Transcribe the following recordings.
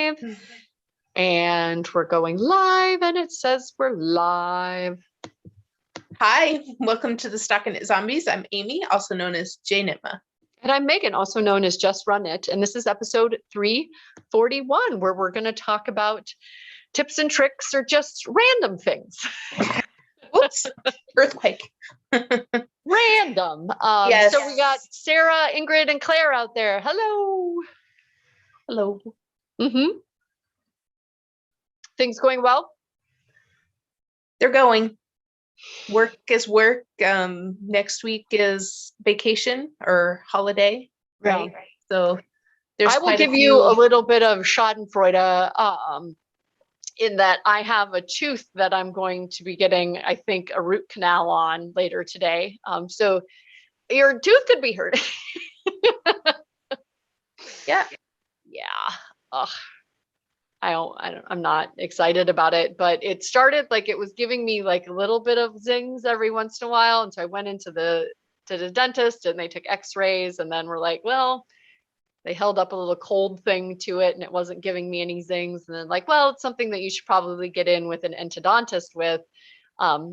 live. And we're going live, and it says we're live. Hi, welcome to the StockinetteZombies. I'm Amy, also known as J-Nitma. And I'm Megan, also known as Just Run It. And this is episode 341, where we're going to talk about tips and tricks or just random things. Oops, earthquake. Random. Yes. So we got Sarah, Ingrid, and Claire out there. Hello. Hello. Mm-hmm. Things going well? They're going. Work is work. Next week is vacation or holiday, right? Yeah. So there's I will give you a little bit of Schadenfreude in that I have a tooth that I'm going to be getting, I think, a root canal on later today. So your tooth could be hurt. Yeah. Ugh. I'm not excited about it, but it started like it was giving me like a little bit of zings every once in a while. And so I went into the dentist and they took x-rays and then we're like, well, they held up a little cold thing to it and it wasn't giving me any zings. And then like, well, it's something that you should probably get in with an endodontist with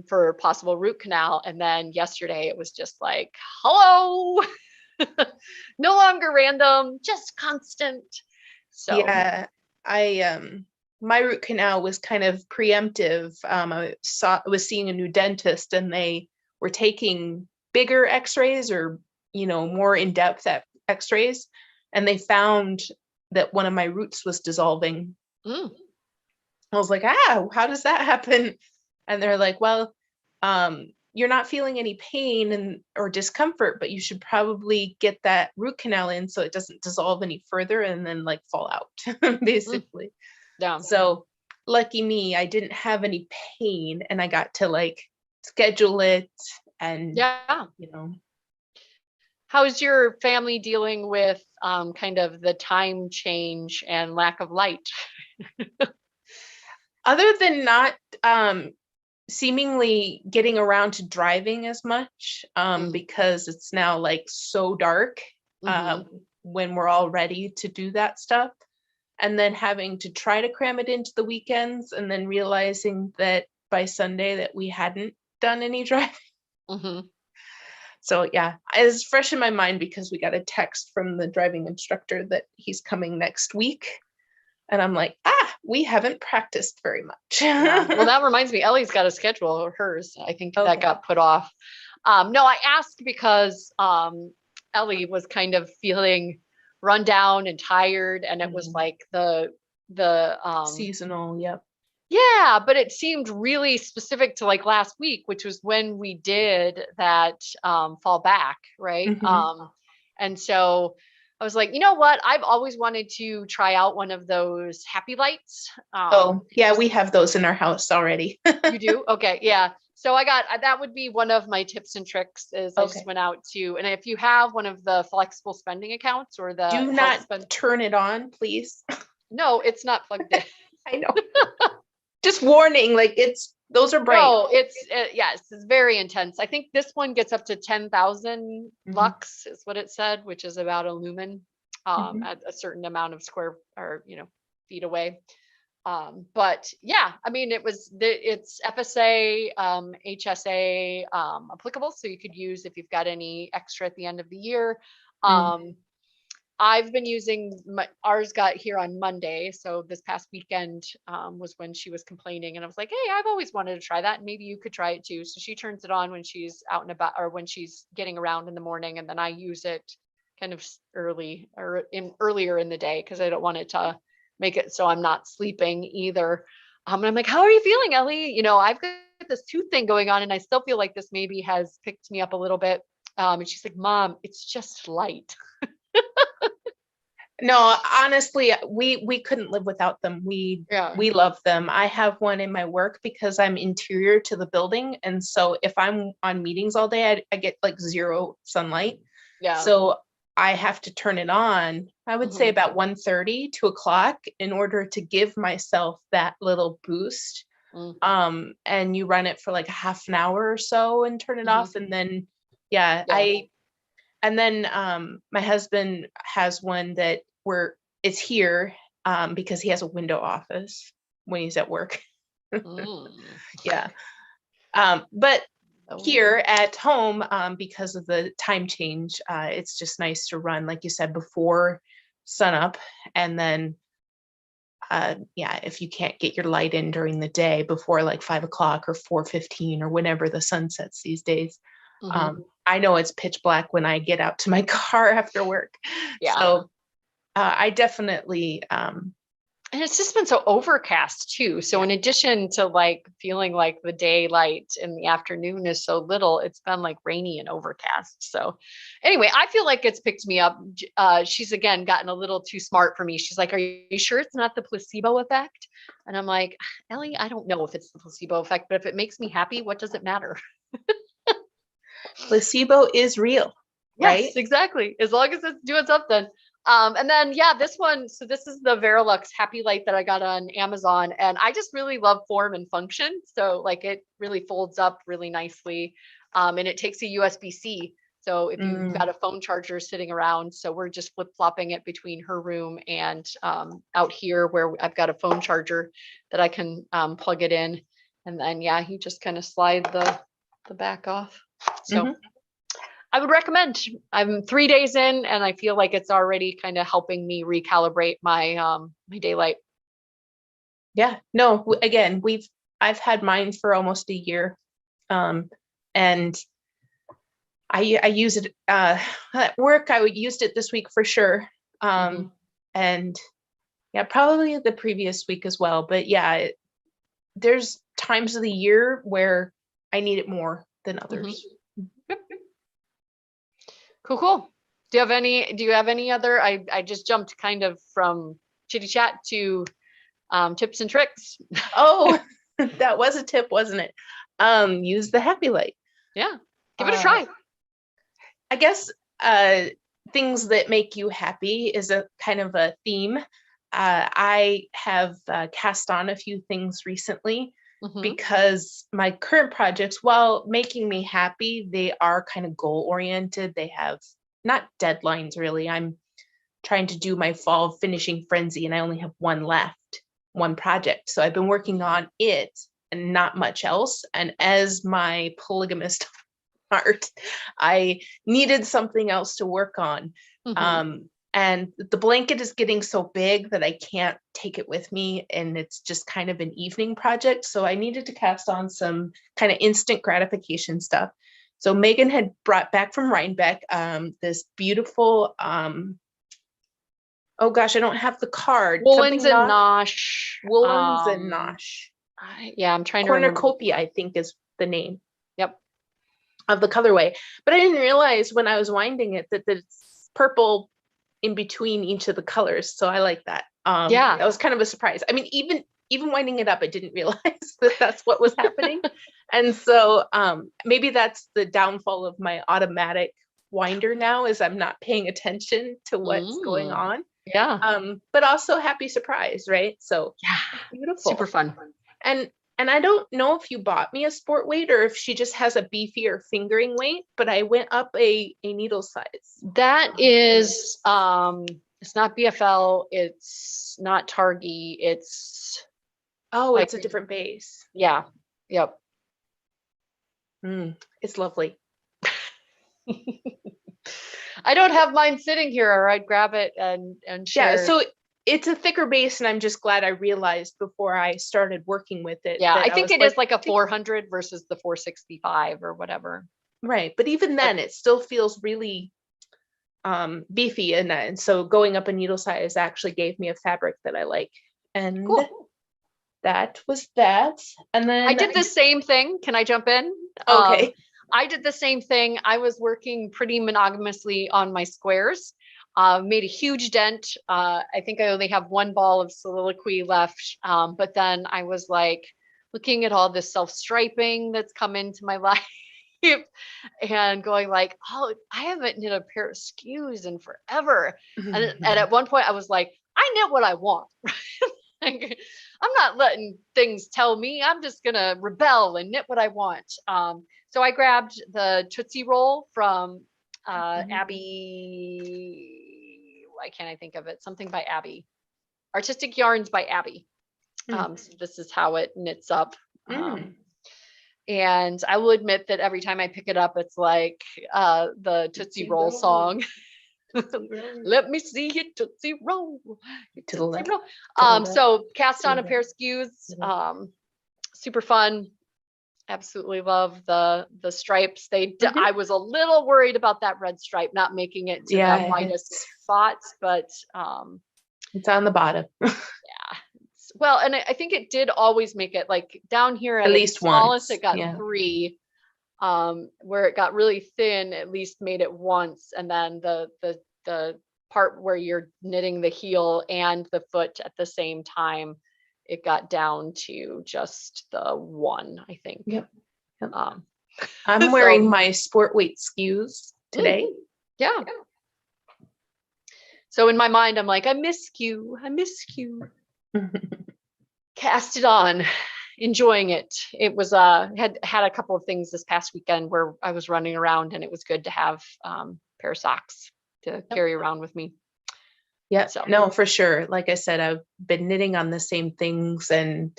for possible root canal. And then yesterday it was just like, hello, no longer random, just constant. So yeah, my root canal was kind of preemptive. I was seeing a new dentist and they were taking bigger x-rays or, more in-depth x-rays. And they found that one of my roots was dissolving. I was like, how does that happen? And they're like, well, you're not feeling any pain or discomfort, but you should probably get that root canal in so it doesn't dissolve any further and then like fall out, basically. Yeah. So lucky me, I didn't have any pain and I got to like schedule it and, How's your family dealing with kind of the time change and lack of light? Other than not seemingly getting around to driving as much because it's now like so dark when we're all ready to do that stuff, and then having to try to cram it into the weekends and then realizing that by Sunday that we hadn't done any driving. So yeah, it's fresh in my mind because we got a text from the driving instructor that he's coming next week. And I'm like, we haven't practiced very much. Yeah. Well, that reminds me, Ellie's got a schedule, hers. I think that got put off. No, I asked because Ellie was kind of feeling run down and tired. And it was like the seasonal. Yep. Yeah, but it seemed really specific to like last week, which was when we did that fall back, right? And so I was like, you know what? I've always wanted to try out one of those happy lights. Yeah, we have those in our house already. You do? Okay, yeah. So I got, that would be one of my tips and tricks is I just went out to, and if you have one of the flexible spending accounts or the- Do not turn it on, please. No, it's not plugged in. I know. Just warning, like those are bright. No, yes, it's very intense. I think this one gets up to 10,000 lux is what it said, which is about a lumen at a certain amount of square or, feet away. But yeah, I mean, it's FSA, HSA applicable. So you could use if you've got any extra at the end of the year. I've been using ours got here on Monday. So this past weekend was when she was complaining and I was like, hey, I've always wanted to try that. Maybe you could try it too. So she turns it on when she's out and about or when she's getting around in the morning. And then I use it kind of earlier in the day because I don't want it to make it so I'm not sleeping either. And I'm like, how are you feeling, Ellie? I've got this tooth thing going on and I still feel like this maybe has picked me up a little bit. And she's like, Mom, it's just light. No, honestly, we couldn't live without them. We love them. I have one in my work because I'm interior to the building. And so if I'm on meetings all day, I get like zero sunlight. Yeah. So I have to turn it on, I would say about 1:30, 2 o'clock in order to give myself that little boost. And you run it for like a half an hour or so and turn it off. And then, and then my husband has one that it's here because he has a window office when he's at work. Yeah. But here at home, because of the time change, it's just nice to run, like you said, before sunup. And then, yeah, if you can't get your light in during the day before like 5 o'clock or 4:15 or whenever the sun sets these days, I know it's pitch black when I get out to my car after work. Yeah. So I definitely, and it's just been so overcast too. So in addition to like feeling like the daylight in the afternoon is so little, it's been like rainy and overcast. So anyway, I feel like it's picked me up. She's again gotten a little too smart for me. She's like, "Are you sure it's not the placebo effect?" And I'm like, "Ellie, I don't know if it's the placebo effect, but if it makes me happy, what does it matter?" placebo is real, right? Yes, exactly. As long as it's doing something. And then yeah, this one, so this is the Verilux Happy Light that I got on Amazon, and I just really love form and function. So like it really folds up really nicely. And it takes a USB-C. So if you've got a phone charger sitting around, so we're just flip-flopping it between her room and out here where I've got a phone charger that I can plug it in. And then yeah, you just kind of slide the back off. So I would recommend. I'm 3 days in and I feel like it's already kind of helping me recalibrate my my daylight. Yeah, no, again, I've had mine for almost a year. And I use it at work. I would used it this week for sure. And yeah, probably the previous week as well. But yeah, there's times of the year where I need it more than others. Yep. Cool. Do you have any other, I just jumped kind of from chitty chat to tips and tricks. Oh, that was a tip, wasn't it? Use the Happy Light. Yeah, give it a try. I guess things that make you happy is a kind of a theme. I have cast on a few things recently because my current projects, while making me happy, they are kind of goal oriented. They have not deadlines really. I'm trying to do my fall finishing frenzy and I only have one left, one project. So I've been working on it and not much else. And as my polygamist heart, I needed something else to work on. And the blanket is getting so big that I can't take it with me. And it's just kind of an evening project. So I needed to cast on some kind of instant gratification stuff. So Megan had brought back from Rhinebeck this beautiful, oh gosh, I don't have the card. Woolens and Nosh. Woolens and Nosh. Yeah, I'm trying to remember. Cornucopia, I think is the name. Yep. Of the colorway. But I didn't realize when I was winding it that it's purple in between each of the colors. So I like that. Yeah, that was kind of a surprise. I mean, even winding it up, I didn't realize that that's what was happening. And so maybe that's the downfall of my automatic winder now, is I'm not paying attention to what's going on. Yeah. But also happy surprise, right? So yeah, beautiful. Super fun. And I don't know if you bought me a sport weight or if she just has a beefier fingering weight, but I went up a needle size. That is, it's not BFL, it's not Targi, it's. Oh, like, it's a different base. Yeah. Yep. It's lovely. I don't have mine sitting here, or I'd grab it and share. Yeah, so it's a thicker base, and I'm just glad I realized before I started working with it. Yeah, I think it is like a 400 versus the 465 or whatever. Right, but even then, it still feels really beefy, and so going up a needle size actually gave me a fabric that I like. And that was that. And then I did the same thing. Can I jump in? Okay. I did the same thing. I was working pretty monogamously on my squares. Made a huge dent. I think I only have one ball of soliloquy left. But then I was like looking at all this self-striping that's come into my life and going like, oh, I haven't knit a pair of skews in forever. And at one point I was like, I knit what I want. Like, I'm not letting things tell me. I'm just going to rebel and knit what I want. So I grabbed the Tootsie Roll from Abby. Why can't I think of it? Something by Abby. Artistic Yarns by Abby. Mm. So this is how it knits up. Mm. And I will admit that every time I pick it up, it's like the Tootsie Roll song. Let me see you Tootsie Roll. To the left. So cast on a pair of skews. Super fun. Absolutely love the stripes. I was a little worried about that red stripe not making it to the widest spots, but it's on the bottom. well, and I think it did always make it, like down here at least smallest, once. it got 3. Where it got really thin, at least made it once, and then the part where you're knitting the heel and the foot at the same time, it got down to just the 1, I think. Yep. I'm so, wearing my sport weight skews today. Yeah. So in my mind, I'm like, I miss you. Cast it on, enjoying it. It was had a couple of things this past weekend where I was running around, and it was good to have a pair of socks to carry around with me. Yeah, so. No, for sure. Like I said, I've been knitting on the same things and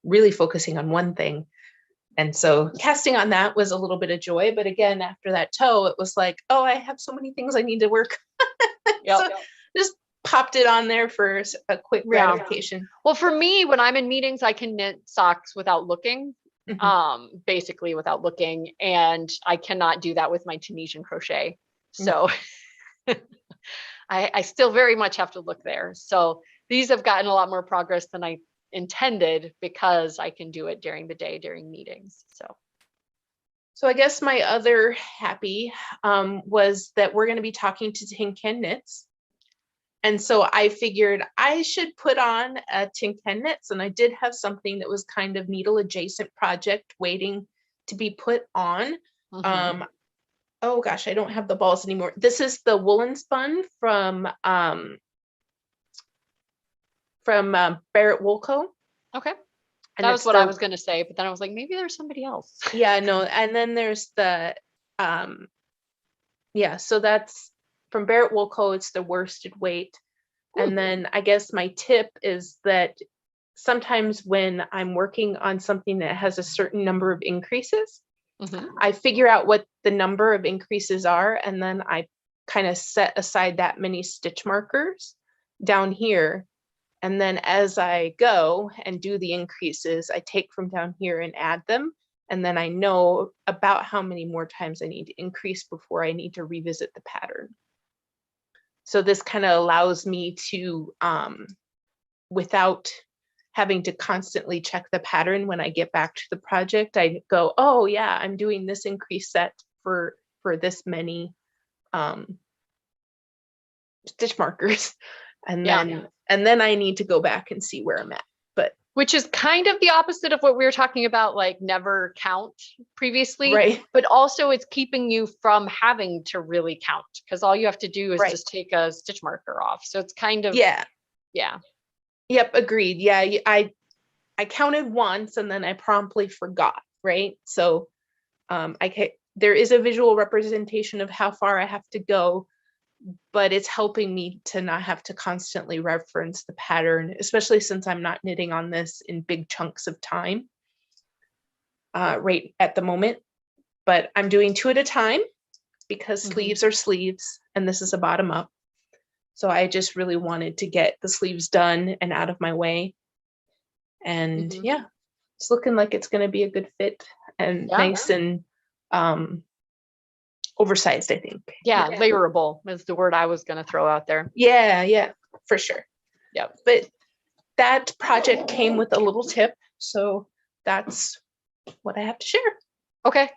really focusing on one thing. And so casting on that was a little bit of joy. But again, after that toe, it was like, oh, I have so many things I need to work. So just popped it on there for a quick gratification. Well, for me, when I'm in meetings, I can knit socks without looking, basically without looking. And I cannot do that with my Tunisian crochet. So I still very much have to look there. So these have gotten a lot more progress than I intended because I can do it during the day, during meetings. So I guess my other happy was that we're going to be talking to Tin Can Knits. And so I figured I should put on a Tin Can Knits, and I did have something that was kind of needle adjacent project waiting to be put on. Oh gosh, I don't have the balls anymore. This is the woolen spun from Barrett Woolco. Okay. And that was what I was going to say, but then I was like, maybe there's somebody else. Yeah, no. And then there's the, so that's from Barrett Woolco. It's the worsted weight. And then I guess my tip is that sometimes when I'm working on something that has a certain number of increases, I figure out what the number of increases are, and then I kind of set aside that many stitch markers down here. And then as I go and do the increases, I take from down here and add them. And then I know about how many more times I need to increase before I need to revisit the pattern. So this kind of allows me to, without having to constantly check the pattern when I get back to the project, I go, oh yeah, I'm doing this increase set for this many stitch markers. And then I need to go back and see where I'm at. But which is kind of the opposite of what we were talking about, like never count previously, right? But also it's keeping you from having to really count, because all you have to do is just take a stitch marker off. So it's kind of Yep, agreed. Yeah, I counted once and then I promptly forgot, right? So there is a visual representation of how far I have to go, but it's helping me to not have to constantly reference the pattern, especially since I'm not knitting on this in big chunks of time right at the moment. But I'm doing 2 at a time because sleeves are sleeves, and this is a bottom up. So I just really wanted to get the sleeves done and out of my way. And it's looking like it's going to be a good fit and nice and oversized, I think. Yeah, layerable is the word I was going to throw out there. Yeah, for sure. Yeah. But that project came with a little tip. So that's what I have to share. Okay.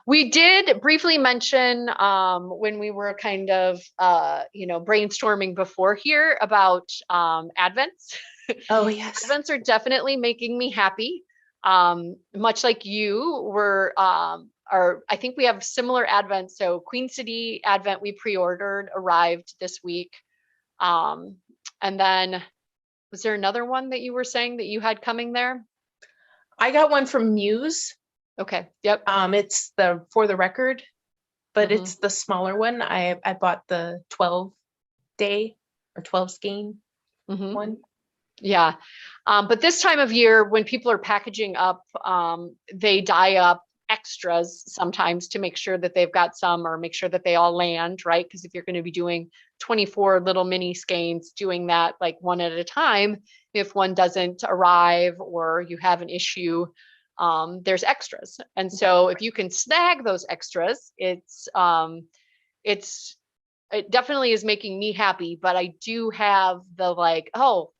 We did briefly mention when we were kind of, brainstorming before here about Advents. Oh, yes. Advents are definitely making me happy. Much like you were, I think we have similar Advents. So Queen City Advent we pre-ordered, arrived this week. And then was there another one that you were saying that you had coming there? I got one from Muse. Okay. Yep. It's the For the Record, but it's the smaller one. I bought the 12 day or 12 skein one. Yeah. But this time of year, when people are packaging up, they die up extras sometimes to make sure that they've got some, or make sure that they all land, right? Because if you're going to be doing 24 little mini skeins, doing that like one at a time, if one doesn't arrive or you have an issue, there's extras. And so if you can snag those extras, it's it definitely is making me happy. But I do have the like, oh,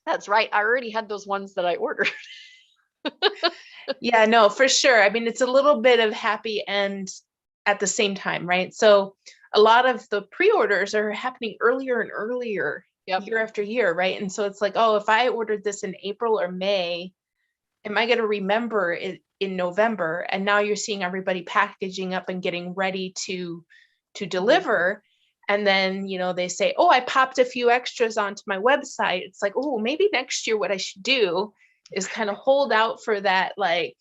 that's right, I already had those ones that I ordered. Yeah, no, for sure. I mean, it's a little bit of happy and at the same time, right? So a lot of the pre-orders are happening earlier and earlier Yep. year after year, right? And so it's like, oh, if I ordered this in April or May, am I going to remember it in November? And now you're seeing everybody packaging up and getting ready to deliver. And then, they say, oh, I popped a few extras onto my website. It's like, oh, maybe next year what I should do is kind of hold out for that like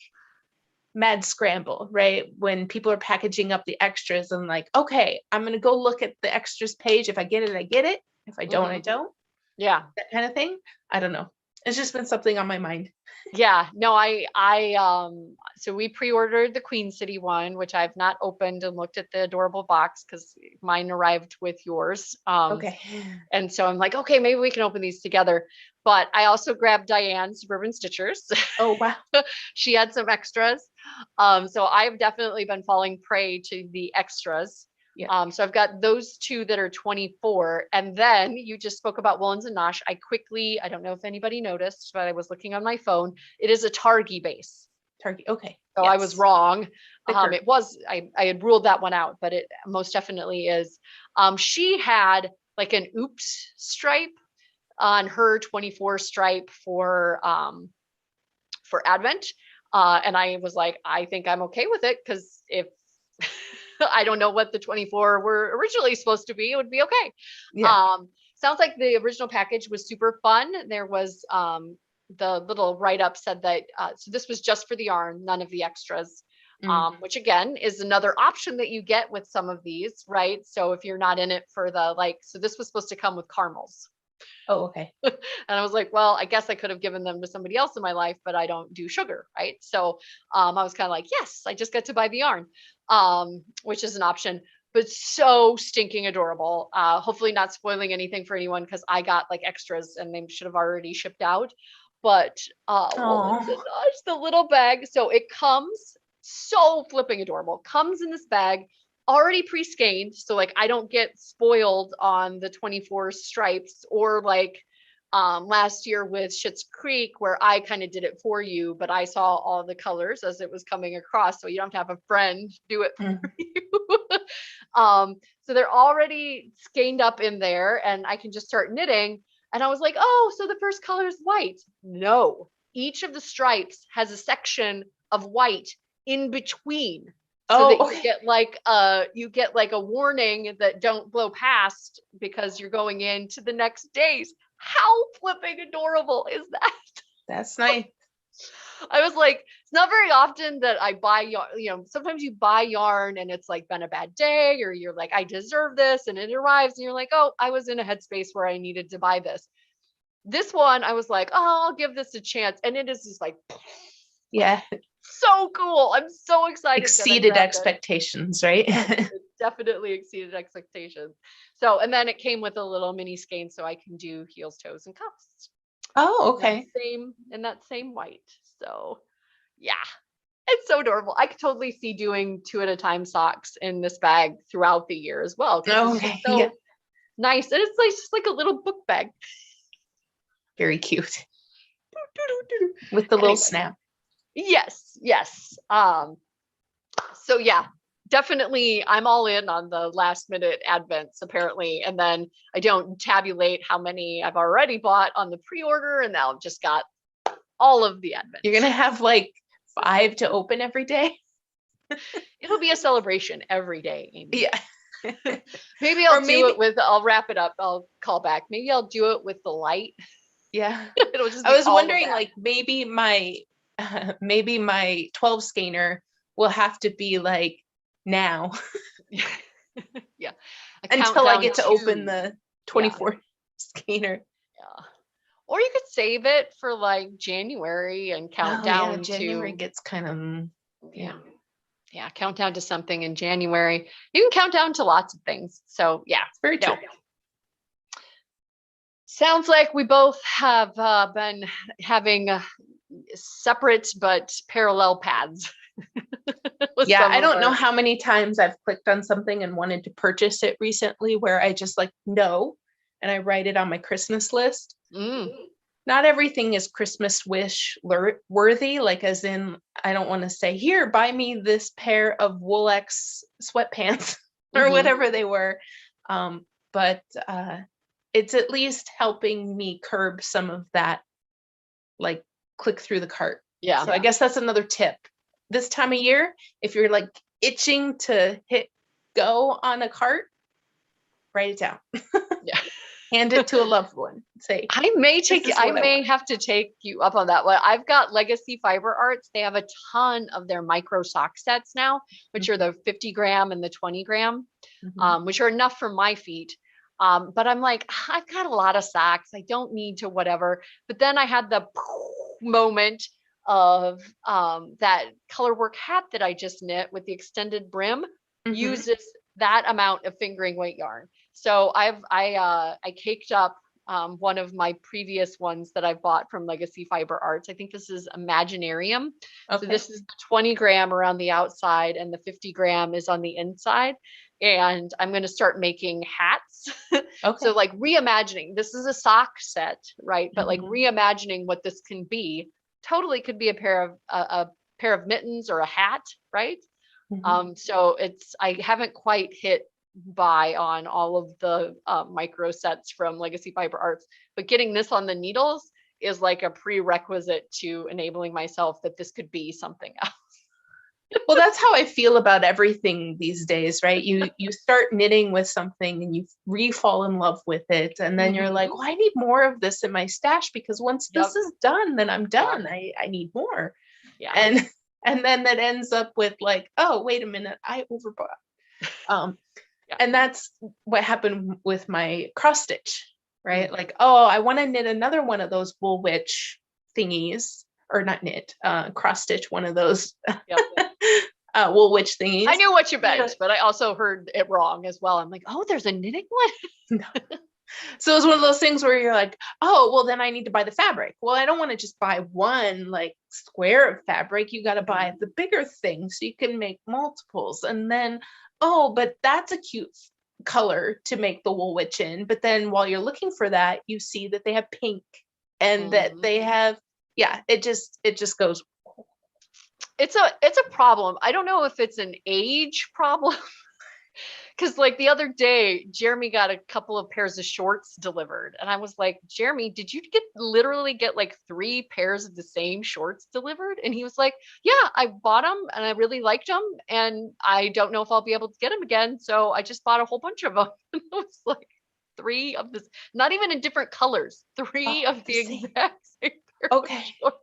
mad scramble, right? When people are packaging up the extras and like, okay, I'm going to go look at the extras page. If I get it, I get it. If I don't, I don't. Yeah. That kind of thing. I don't know. It's just been something on my mind. Yeah. No, so we pre-ordered the Queen City one, which I've not opened and looked at the adorable box because mine arrived with yours. Okay. And so I'm like, okay, maybe we can open these together. But I also grabbed Diane's Suburban Stitchers. Oh, wow. She had some extras. So I've definitely been falling prey to the extras. Yeah. So I've got those two that are 24. And then you just spoke about Woolens and Nosh. I don't know if anybody noticed, but I was looking on my phone. It is a Targhee base. Target. Okay. So I was wrong. Thicker. I had ruled that one out, but it most definitely is. She had like an oops stripe on her 24 stripe for Advent. And I was like, I think I'm okay with it, because if I don't know what the 24 were originally supposed to be, it would be okay. Yeah. Sounds like the original package was super fun. There was the little write-up said that so this was just for the yarn, none of the extras. Which again is another option that you get with some of these, right? So if you're not in it for the like, so this was supposed to come with caramels. Oh, okay. And I was like, well, I guess I could have given them to somebody else in my life, but I don't do sugar, right? So I was kind of like, yes, I just got to buy the yarn, which is an option, but so stinking adorable. Hopefully not spoiling anything for anyone, because I got like extras and they should have already shipped out. But Woolens and Nosh, the little bag, so it comes so flipping adorable. Comes in this bag already pre-skeined, so like I don't get spoiled on the 24 stripes, or like last year with Schitt's Creek, where I kind of did it for you, but I saw all the colors as it was coming across, so you don't have to have a friend do it for you. So they're already skeined up in there, and I can just start knitting. And I was like, oh, so the first color is white. No, each of the stripes has a section of white in between, so that okay. you get like a warning that don't blow past because you're going into the next days. How flipping adorable is that? That's nice. I was like, it's not very often that I buy yarn. Sometimes you buy yarn and it's like been a bad day, or you're like, I deserve this, and it arrives and you're like, oh, I was in a headspace where I needed to buy this. This one, I was like, oh, I'll give this a chance. And it is just like, Yeah. so cool. I'm so excited. Exceeded expectations, right? It definitely exceeded expectations. So, and then it came with a little mini skein, so I can do heels, toes, and cuffs. Oh, okay. In that same white. So yeah, it's so adorable. I could totally see doing 2 at a time socks in this bag throughout the year as well, because it's Okay. just so Yeah. nice. And it's like just like a little book bag. Very cute. With the little snap. Yes. So yeah, definitely I'm all in on the last minute advents apparently. And then I don't tabulate how many I've already bought on the pre-order, and now I've just got all of the advents. You're gonna have like 5 to open every day. It'll be a celebration every day, Amy. Yeah. Maybe I'll wrap it up. I'll call back. Maybe I'll do it with the light. Yeah. It'll just I was wondering, like, maybe my 12 skeiner will have to be like now. Yeah. Until I get to open the 24 skeiner. Yeah. Or you could save it for like January and count Oh yeah, down January to, gets kind of yeah, yeah. yeah, count down to something in January. You can count down to lots of things. So yeah, It's very true. no. Sounds like we both have been having separate but parallel paths with Yeah, some I of don't know our. how many times I've clicked on something and wanted to purchase it recently where I just like no, and I write it on my Christmas list. Mm, Not everything is Christmas wish worthy, like as in I don't want to say, here, buy me this pair of Woolx sweatpants or hmm. whatever they were. But it's at least helping me curb some of that, like click through the cart. Yeah. So I guess that's another tip. This time of year, if you're like itching to hit go on a cart, write it down. Yeah. Hand it to a loved one. Say, this is I what I want. may have to take you up on that one. I've got Legacy Fiber Arts. They have a ton of their micro sock sets now, which are the 50 gram and the 20 gram, Mm-hmm. which are enough for my feet. But I'm like, I've got a lot of socks. I don't need to whatever. But then I had the moment of that colorwork hat that I just knit with the extended brim Mm-hmm. uses that amount of fingering weight yarn. So I caked up one of my previous ones that I bought from Legacy Fiber Arts. I think this is Imaginarium. So Okay. this is the 20 gram around the outside and the 50 gram is on the inside. And I'm going to start making hats. Okay. So like reimagining, this is a sock set, right? But like Mhm. reimagining what this can be, totally could be a pair of mittens or a hat, right? Mhm. So I haven't quite hit buy on all of the micro sets from Legacy Fiber Arts, but getting this on the needles is like a prerequisite to enabling myself that this could be something else. Well, that's how I feel about everything these days, right? You start knitting with something and you re-fall in love with it, and then you're like, Hmm. well, I need more of this in my stash because once this Yep. is done, then I'm Yeah. done. I need more. Yeah. And and then that ends up with like, oh, wait a minute, I overbought. Um, Yeah. and that's what happened with my cross stitch, right? Mm. Like, oh, I want to knit another one of those wool witch thingies, or not knit, cross stitch one of those Yep. wool witch thingies. I knew what you Yeah. meant, but I also heard it wrong as well. I'm like, oh, there's a knitting one. So it's one of those things where you're like, oh, well, then I need to buy the fabric. Well, I don't want to just buy one like square of fabric. You got to buy the bigger thing so you can make multiples. And then, oh, but that's a cute color to make the wool witch in. But then while you're looking for that, you see that they have pink and that Mhm. they have, yeah, it just goes. It's a problem. I don't know if it's an age problem. Because like the other day, Jeremy got a couple of pairs of shorts delivered, and I was like, Jeremy, did you literally get like 3 pairs of the same shorts delivered? And he was like, yeah, I bought them and I really liked them, and I don't know if I'll be able to get them again, so I just bought a whole bunch of them. And it was like three of this, not even in different colors, Oh, three of the the same. exact same pair of Okay. shorts.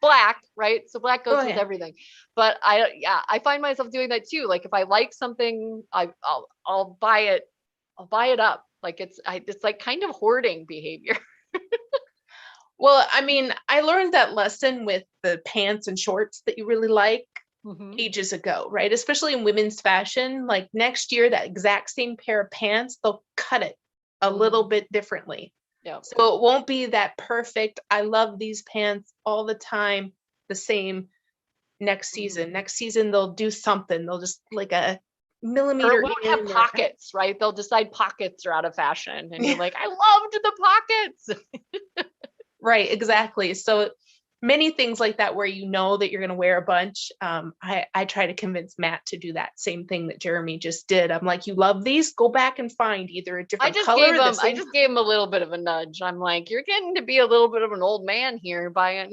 Black, right? So black Oh goes with yeah. everything. But yeah, I find myself doing that too. Like if I like something, I'll buy it. I'll buy it up. Like it's like kind of hoarding behavior. Well, I mean, I learned that lesson with the pants and shorts that you really like Hmm. ages ago, right? Especially in women's fashion. Like next year, that exact same pair of pants, they'll cut it a little Hmm. bit differently. Yeah. So it won't be that perfect. I love these pants all the time, the same next Hmm. season. Next season, they'll do something. They'll just like a Or it millimeter won't have in or pockets, right? They'll decide pockets are out of fashion, and you're like, I loved the pockets. right, exactly. So many things like that where you know that you're going to wear a bunch. I try to convince Matt to do that same thing that Jeremy just did. I'm like, you love these? Go back and find either a different color or the I same. just gave him a little bit of a nudge. I'm like, you're getting to be a little bit of an old man here buying.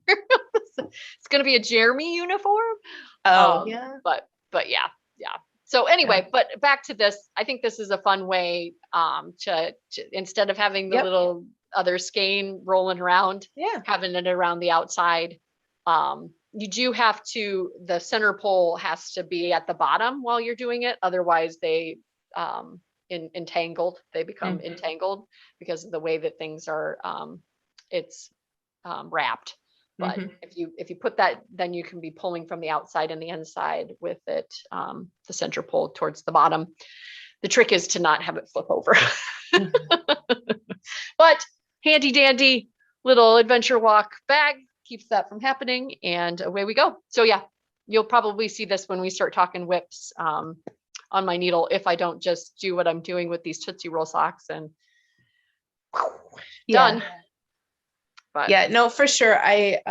It's going to be a Jeremy uniform. Oh yeah, But yeah, yeah. So yeah, anyway, but back to this, I think this is a fun way to instead of having the yep, little other skein rolling around, yeah. having it around the outside. You do have the center pole has to be at the bottom while you're doing it. Otherwise, um, entangled. They become Mhm. entangled because of the way that things are, it's wrapped. But Mhm. if you put that, then you can be pulling from the outside and the inside with it, the center pull towards the bottom. The trick is to not have it flip over. Mhm. But handy dandy little adventure walk bag keeps that from happening, and away we go. So yeah, you'll probably see this when we start talking whips, on my needle, if I don't just do what I'm doing with these Tootsie Roll socks and Yeah. done. But Yeah, no, for sure. I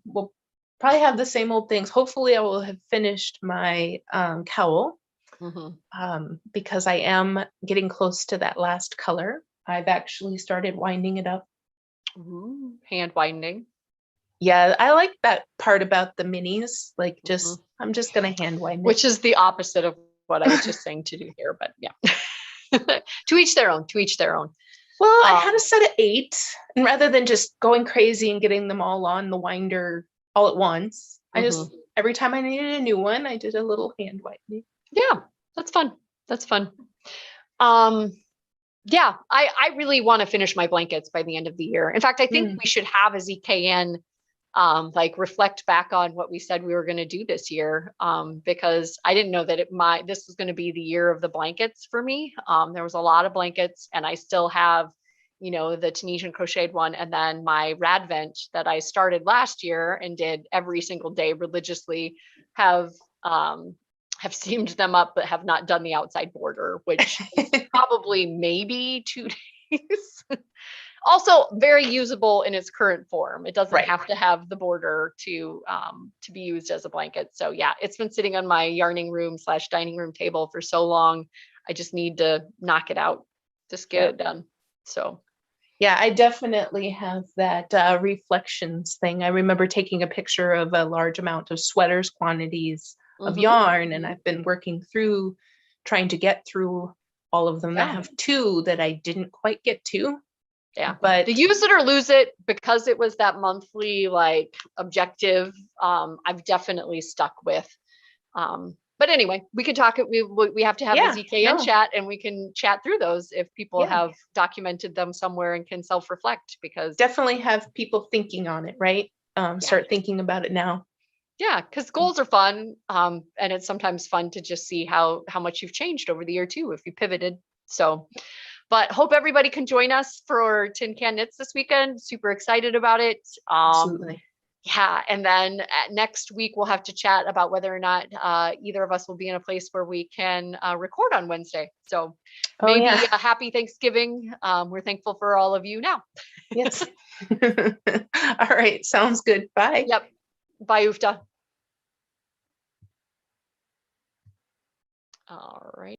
will probably have the same old things. Hopefully I will have finished my cowl mhm. because I am getting close to that last color. I've actually started winding it up. Ooh, hand winding. Yeah, I like that part about the minis. Like Mhm. I'm just gonna hand wind it. Which is the opposite of what I was just saying to do here, but yeah. To each their own, to each their own. Well, I Um, had a set of 8, and rather than just going crazy and getting them all on the winder all at once, I just mhm. every time I needed a new one, I did a little hand winding. Yeah, that's fun. That's fun. Um, yeah, I really want to finish my blankets by the end of the year. In fact, I think Mm. we should have a ZKN, like reflect back on what we said we were going to do this year, because I didn't know that this was going to be the year of the blankets for me. There was a lot of blankets, and I still have, the Tunisian crocheted one, and then my Radvent that I started last year and did every single day religiously, have um, have seamed them up, but have not done the outside border, which is probably maybe 2 days. Also very usable in its current form. It doesn't Right. have to have the border to be used as a blanket. So yeah, it's been sitting on my yarning room / dining room table for so long. I just need to knock it out, just get Yeah. it done. So Yeah, I definitely have that reflections thing. I remember taking a picture of a large amount of sweaters quantities of mhm, yarn, and I've been working through trying to get through all of them. I yeah, have 2 that I didn't quite get to, yeah. The but use it or lose it, because it was that monthly like objective. I've definitely stuck with. But anyway, we could talk. We have to have a yeah, ZKN no, chat, and we can chat through those if people yeah, have documented them somewhere and can self-reflect. Because definitely have people thinking on it, right? yeah, Start thinking about it now. yeah, because goals are fun, and it's sometimes fun to just see how much you've changed over the year too if you pivoted. So, but hope everybody can join us for Tin Can Knits this weekend. Super excited about it. Absolutely. Yeah, and then next week we'll have to chat about whether or not either of us will be in a place where we can record on Wednesday. So Oh yeah. maybe a happy Thanksgiving. We're thankful for all of you now. Yes. All right, sounds good. Bye. Yep. Bye, Ufta. All right.